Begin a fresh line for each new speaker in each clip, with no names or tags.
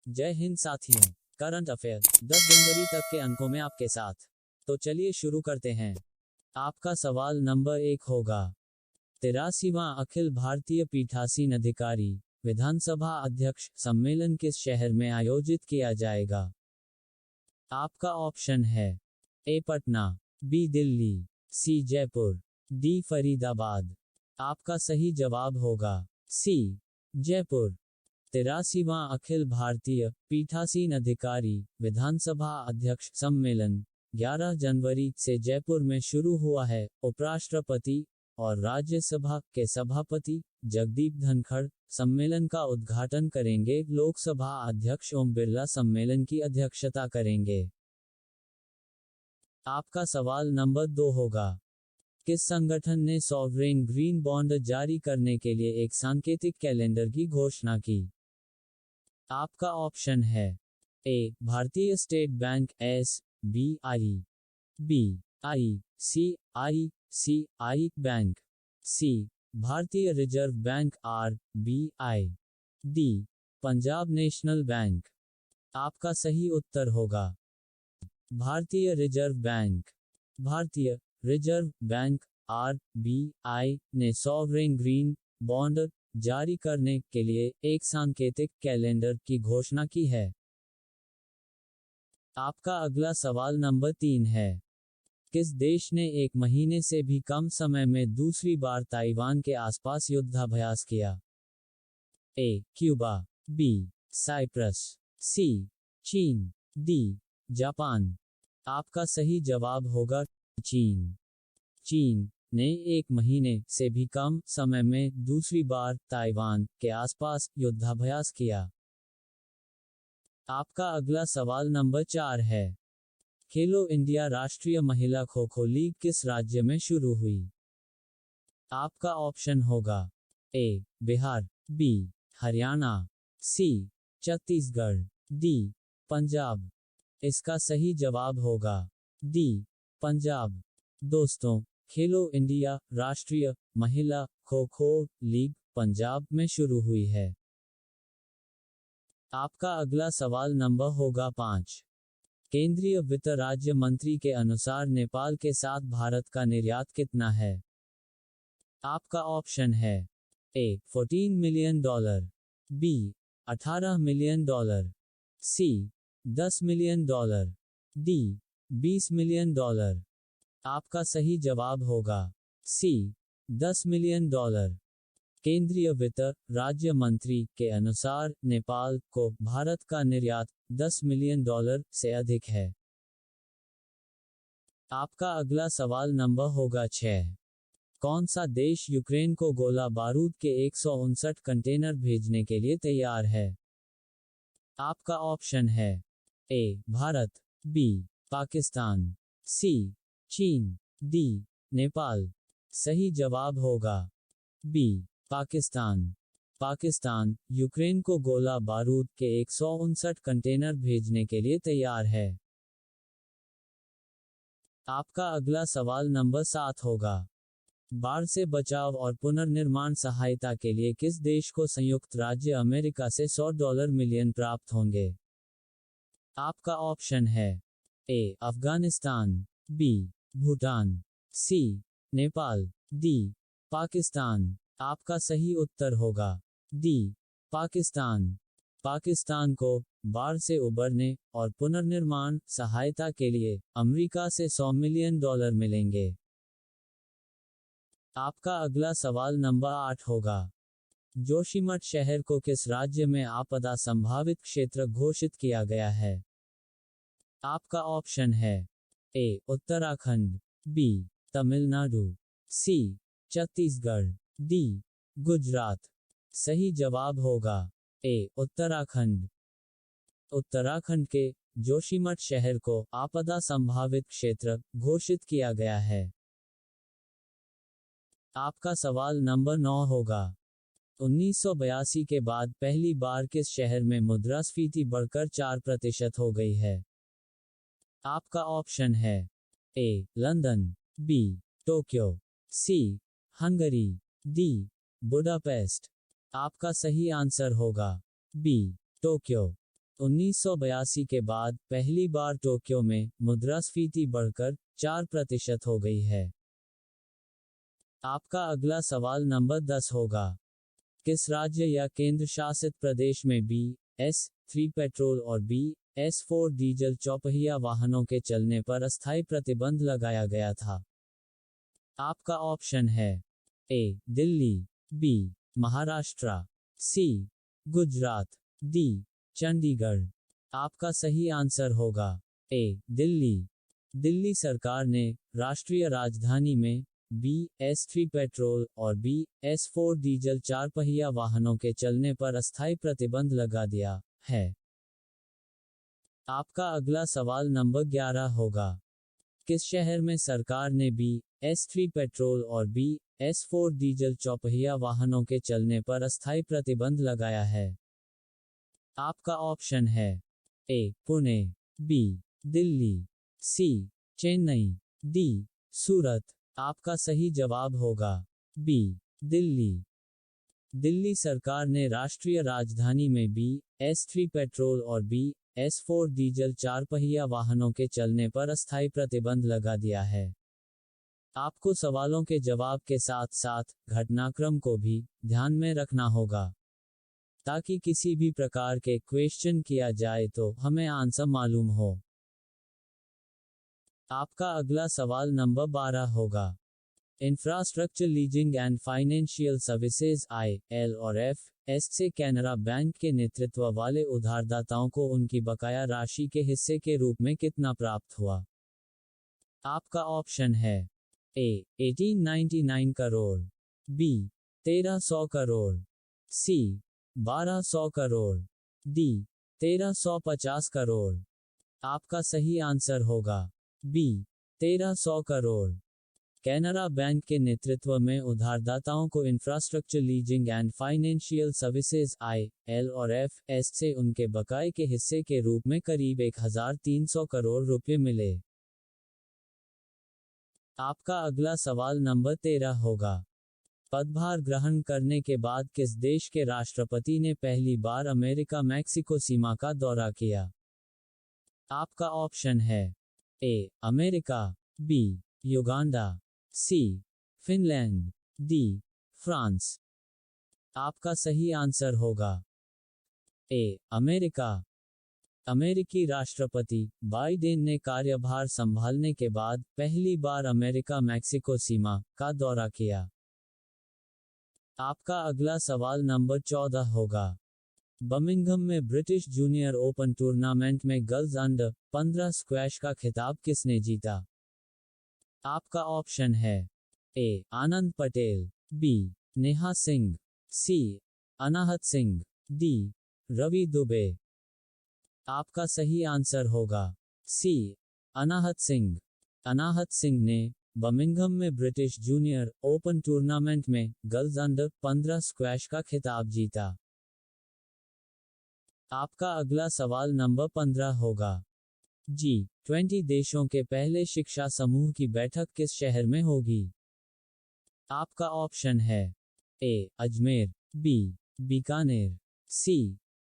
जय हिंद साथियों। Current affair 10 जनवरी तक के अंकों में आपके साथ। तो चलिए शुरू करते हैं। आपका सवाल नंबर 1 होगा, 83वां अखिल भारतीय पीठासीन अधिकारी विधानसभा अध्यक्ष सम्मेलन किस शहर में आयोजित किया जाएगा? आपका ऑप्शन है ए पटना, बी दिल्ली, सी जयपुर, डी फरीदाबाद। आपका सही जवाब होगा सी जयपुर। 83वां अखिल भारतीय पीठासीन अधिकारी विधानसभा अध्यक्ष सम्मेलन 11 जनवरी से जयपुर में शुरू हुआ है। उपराष्ट्रपति और राज्यसभा के सभापति जगदीप धनखड़ सम्मेलन का उद्घाटन करेंगे। लोकसभा अध्यक्ष ओम बिरला सम्मेलन की अध्यक्षता करेंगे। आपका सवाल नंबर 2 होगा, किस संगठन ने सॉवरेन ग्रीन बॉन्ड जारी करने के लिए एक सांकेतिक कैलेंडर की घोषणा की? आपका ऑप्शन है A Bharatiya state bank S B I, B I C I bank, C Bharatiya reserve bank R B I, D Punjab national bank. आपका सही उत्तर होगा Bharatiya reserve bank. Bharatiya reserve bank R B I ने सॉवरेन ग्रीन बॉन्ड जारी करने के लिए एक सांकेतिक कैलेंडर की घोषणा की है। आपका अगला सवाल नंबर 3 है, किस देश ने 1 महीने से भी कम समय में दूसरी बार ताइवान के आसपास युद्धाभ्यास किया? ए क्यूबा, बी साइप्रस, सी चीन, डी जापान। आपका सही जवाब होगा चीन। चीन ने 1 महीने से भी कम समय में दूसरी बार ताइवान के आसपास युद्धाभ्यास किया। आपका अगला सवाल नंबर 4 है, खेलो इंडिया राष्ट्रीय महिला खो खो लीग किस राज्य में शुरू हुई? आपका ऑप्शन होगा ए बिहार, बी हरियाणा, सी छत्तीसगढ़, डी पंजाब। इसका सही जवाब होगा डी पंजाब। दोस्तों, खेलो इंडिया राष्ट्रीय महिला खो खो लीग पंजाब में शुरू हुई है। आपका अगला सवाल नंबर होगा 5। केंद्रीय वित्त राज्य मंत्री के अनुसार नेपाल के साथ भारत का निर्यात कितना है? आपका ऑप्शन है A 14 million dollar, B 18 million dollar, C 10 million dollar, D 20 million dollar. आपका सही जवाब होगा सी 10 मिलियन डॉलर। केंद्रीय वित्त राज्य मंत्री के अनुसार नेपाल को भारत का निर्यात 10 मिलियन डॉलर से अधिक है। आपका अगला सवाल नंबर होगा 6। कौन सा देश यूक्रेन को गोला बारूद के 159 कंटेनर भेजने के लिए तैयार है? आपका ऑप्शन है ए भारत, बी पाकिस्तान, सी चीन, डी नेपाल। सही जवाब होगा बी पाकिस्तान। पाकिस्तान यूक्रेन को गोला बारूद के 159 कंटेनर भेजने के लिए तैयार है। आपका अगला सवाल नंबर 7 होगा, बाढ़ से बचाव और पुनर्निर्माण सहायता के लिए किस देश को संयुक्त राज्य अमेरिका से $100 मिलियन प्राप्त होंगे? आपका ऑप्शन है ए अफगानिस्तान, बी भूटान, सी नेपाल, डी पाकिस्तान। आपका सही उत्तर होगा डी पाकिस्तान। पाकिस्तान को बाढ़ से उबरने और पुनर्निर्माण सहायता के लिए अमेरिका से $100 मिलियन मिलेंगे। आपका अगला सवाल नंबर 8 होगा, जोशीमठ शहर को किस राज्य में आपदा संभावित क्षेत्र घोषित किया गया है? आपका ऑप्शन है ए उत्तराखंड, बी तमिलनाडु, सी छत्तीसगढ़, डी गुजरात। सही जवाब होगा ए उत्तराखंड। उत्तराखंड के जोशीमठ शहर को आपदा संभावित क्षेत्र घोषित किया गया है। आपका सवाल नंबर 9 होगा, 1982 के बाद पहली बार किस शहर में मुद्रास्फीति बढ़कर 4% हो गई है? आपका ऑप्शन है ए लंदन, बी टोक्यो, सी हंगरी, डी बुडापेस्ट। आपका सही आंसर होगा बी टोक्यो। 1982 के बाद पहली बार टोक्यो में मुद्रास्फीति बढ़कर 4% हो गई है। आपका अगला सवाल नंबर 10 होगा। किस राज्य या केंद्र शासित प्रदेश में BS3 पेट्रोल और BS4 डीजल चौपहिया वाहनों के चलने पर अस्थायी प्रतिबंध लगाया गया था? आपका ऑप्शन है A Delhi, B Maharashtra, C Gujarat, D Chandigarh. आपका सही आंसर होगा A दिल्ली। दिल्ली सरकार ने राष्ट्रीय राजधानी में BS3 पेट्रोल और BS4 डीजल चार पहिया वाहनों के चलने पर अस्थायी प्रतिबंध लगा दिया है। आपका अगला सवाल नंबर 11 होगा। किस शहर में सरकार ने BS3 पेट्रोल और BS4 डीजल चौपहिया वाहनों के चलने पर अस्थायी प्रतिबंध लगाया है? आपका ऑप्शन है A Pune, B Delhi, C Chennai, D सूरत। आपका सही जवाब होगा B दिल्ली। दिल्ली सरकार ने राष्ट्रीय राजधानी में BS3 पेट्रोल और BS4 डीजल चार पहिया वाहनों के चलने पर अस्थायी प्रतिबंध लगा दिया है। आपको सवालों के जवाब के साथ साथ घटनाक्रम को भी ध्यान में रखना होगा, ताकि किसी भी प्रकार के क्वेश्चन किया जाए तो हमें आंसर मालूम हो। आपका अगला सवाल नंबर 12 होगा। Infrastructure leasing and financial services IL और FS से कैनरा बैंक के नेतृत्व वाले उधारदाताओं को उनकी बकाया राशि के हिस्से के रूप में कितना प्राप्त हुआ? आपका ऑप्शन है A 1899 crore, B 1300 crore, C 1200 crore, D 1350 crore. आपका सही आंसर होगा B 1300 करोड़। कैनरा बैंक के नेतृत्व में उधारदाताओं को infrastructure leasing and financial services IL और FS से उनके बकाये के हिस्से के रूप में करीब 1300 करोड़ रुपए मिले। आपका अगला सवाल नंबर 13 होगा। पदभार ग्रहण करने के बाद किस देश के राष्ट्रपति ने पहली बार अमेरिका मैक्सिको सीमा का दौरा किया? आपका ऑप्शन है A America, B Uganda, C Finland, D France. आपका सही आंसर होगा A अमेरिका। अमेरिकी राष्ट्रपति बाइडेन ने कार्यभार संभालने के बाद पहली बार अमेरिका मैक्सिको सीमा का दौरा किया। आपका अगला सवाल नंबर 14 होगा। बर्मिंघम में ब्रिटिश जूनियर ओपन टूर्नामेंट में गर्ल्स अंडर 15 स्क्वैश का खिताब किसने जीता? आपका ऑप्शन है A Anand Patel, B Neha Singh, C Anahat Singh, D Ravi Dubey. आपका सही आंसर होगा C अनाहत सिंह। अनाहत सिंह ने बर्मिंघम में ब्रिटिश जूनियर ओपन टूर्नामेंट में गर्ल्स अंडर 15 स्क्वैश का खिताब जीता। आपका अगला सवाल नंबर 15 होगा। G20 देशों के पहले शिक्षा समूह की बैठक किस शहर में होगी? आपका ऑप्शन है A Ajmer, B Bikaner, C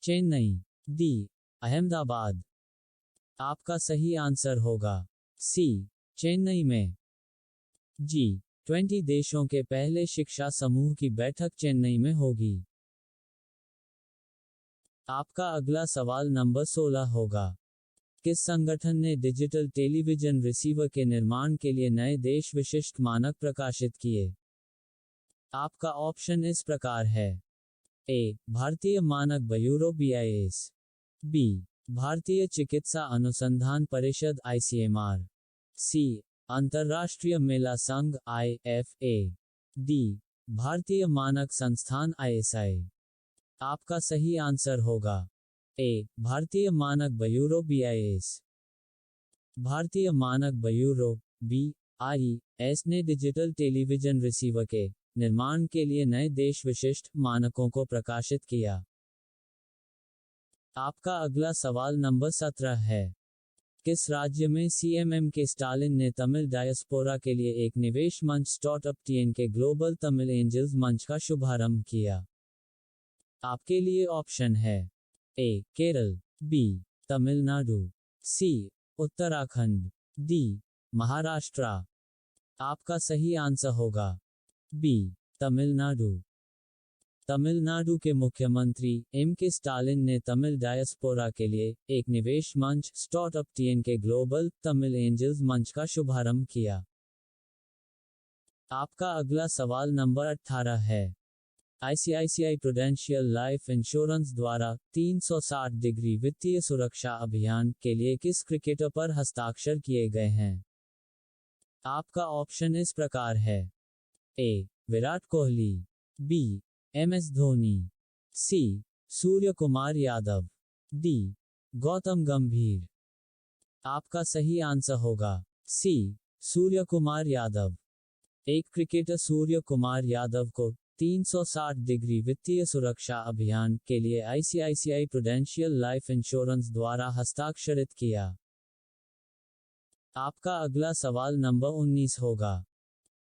Chennai, D Ahmedabad. आपका सही आंसर होगा C चेन्नई में। G20 देशों के पहले शिक्षा समूह की बैठक चेन्नई में होगी। आपका अगला सवाल नंबर 16 होगा। किस संगठन ने डिजिटल टेलीविजन रिसीवर के निर्माण के लिए नए देश विशिष्ट मानक प्रकाशित किए? आपका ऑप्शन इस प्रकार है A भारतीय मानक ब्यूरो BIS, B भारतीय चिकित्सा अनुसंधान परिषद ICMR, C अंतर्राष्ट्रीय मेला संघ IFA, D भारतीय मानक संस्थान ISI। आपका सही आंसर होगा A भारतीय मानक ब्यूरो BIS। भारतीय मानक ब्यूरो BIS ने डिजिटल टेलीविजन रिसीवर के निर्माण के लिए नए देश विशिष्ट मानकों को प्रकाशित किया। आपका अगला सवाल नंबर 17 है। किस राज्य में CMM के स्टालिन ने तमिल डायस्पोरा के लिए एक निवेश मंच स्टार्टअप TN के ग्लोबल तमिल एंजल्स मंच का शुभारंभ किया? आपके लिए ऑप्शन है A Kerala, B Tamil Nadu, C Uttarakhand, D Maharashtra. आपका सही आंसर होगा बी तमिलनाडु। तमिलनाडु के मुख्यमंत्री के स्टालिन ने तमिल डायस्पोरा के लिए एक निवेश मंच स्टार्टअप टीएन के ग्लोबल तमिल एंजल्स मंच का शुभारंभ किया। आपका अगला सवाल नंबर 18 है। आईसीआईसीआई प्रूडेंशियल लाइफ इंश्योरेंस द्वारा 360 डिग्री वित्तीय सुरक्षा अभियान के लिए किस क्रिकेटर पर हस्ताक्षर किए गए हैं? आपका ऑप्शन इस प्रकार है। ए विराट कोहली, बी एमएस धोनी, सी सूर्य कुमार यादव, डी गौतम गंभीर। आपका सही आंसर होगा सी सूर्य कुमार यादव। एक क्रिकेटर सूर्य कुमार यादव को 360 डिग्री वित्तीय सुरक्षा अभियान के लिए आईसीआईसीआई प्रूडेंशियल लाइफ इंश्योरेंस द्वारा हस्ताक्षरित किया। आपका अगला सवाल नंबर 19 होगा।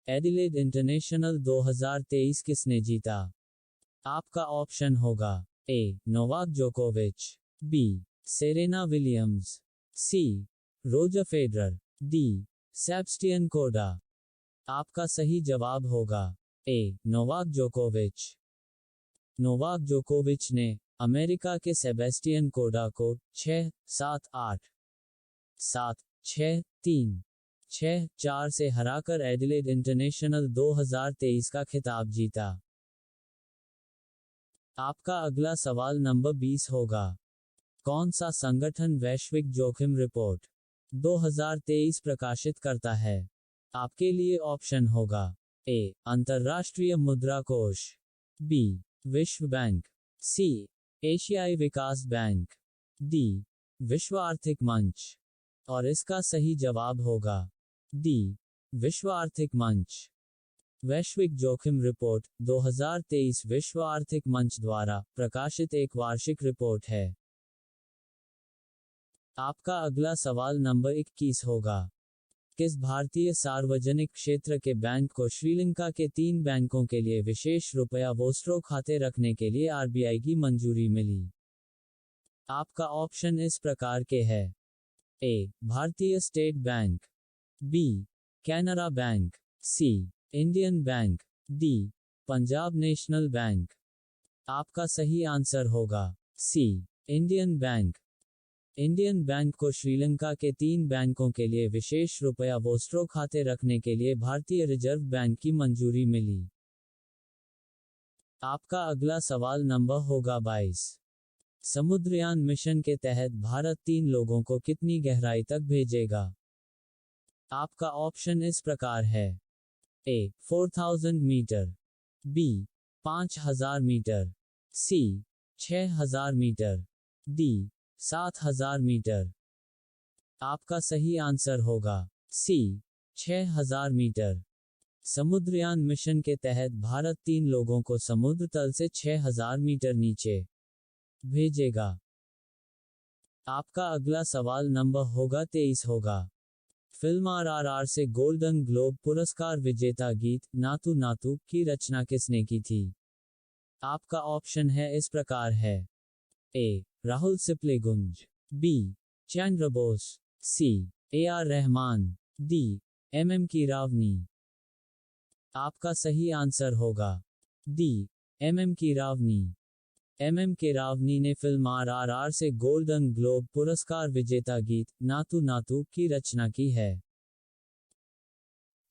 एडिलेड इंटरनेशनल 2023 किसने जीता? आपका ऑप्शन होगा। ए नोवाक जोकोविच, बी सेरेना विलियम्स, सी रोजर फेडरर, डी सेबस्टियन कोडा। आपका सही जवाब होगा ए नोवाक जोकोविच। नोवाक जोकोविच ने अमेरिका के सेबेस्टियन कोडा को 6-7-8, 7-6-3, 6-4 से हराकर एडिलेड इंटरनेशनल 2023 का खिताब जीता। आपका अगला सवाल नंबर 20 होगा। कौन सा संगठन वैश्विक जोखिम रिपोर्ट 2023 प्रकाशित करता है? आपके लिए ऑप्शन होगा। ए अंतर्राष्ट्रीय मुद्रा कोष, बी विश्व बैंक, सी एशियाई विकास बैंक, डी विश्व आर्थिक मंच। और इसका सही जवाब होगा डी विश्व आर्थिक मंच। वैश्विक जोखिम रिपोर्ट 2023 विश्व आर्थिक मंच द्वारा प्रकाशित एक वार्षिक रिपोर्ट है। आपका अगला सवाल नंबर 21 होगा। किस भारतीय सार्वजनिक क्षेत्र के बैंक को श्रीलंका के 3 बैंकों के लिए विशेष रुपया वोस्ट्रो खाते रखने के लिए आरबीआई की मंजूरी मिली? आपका ऑप्शन इस प्रकार के है। A Bharatiya state bank, B Canara bank, C Indian bank, D Punjab national bank. आपका सही आंसर होगा C Indian bank. Indian bank को श्रीलंका के 3 बैंकों के लिए विशेष रुपया वोस्ट्रो खाते रखने के लिए भारतीय रिजर्व बैंक की मंजूरी मिली। आपका अगला सवाल नंबर होगा 22। समुद्रयान मिशन के तहत भारत 3 लोगों को कितनी गहराई तक भेजेगा? आपका ऑप्शन इस प्रकार है। ए 4000 मीटर, बी 5000 मीटर, सी 6000 मीटर, डी 7000 मीटर। आपका सही आंसर होगा सी 6000 मीटर। समुद्रयान मिशन के तहत भारत 3 लोगों को समुद्र तल से 6000 मीटर नीचे भेजेगा। आपका अगला सवाल नंबर होगा 23 होगा। फिल्म आरआरआर से गोल्डन ग्लोब पुरस्कार विजेता गीत नातू नातू की रचना किसने की थी? आपका ऑप्शन है इस प्रकार है। A Rahul Sipligunj, B Chandra Bose, C A R. Rahman, D M Keeravani. आपका सही आंसर होगा D M Keeravani. M Keeravani ने फिल्म आरआरआर से गोल्डन ग्लोब पुरस्कार विजेता गीत नातू नातू की रचना की है।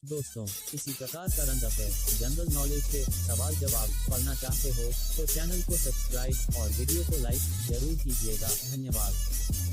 दोस्तों, इसी प्रकार करंट अफेयर, जनरल नॉलेज के सवाल जवाब पढ़ना चाहते हो तो चैनल को सब्सक्राइब और वीडियो को लाइक जरूर कीजिएगा। धन्यवाद।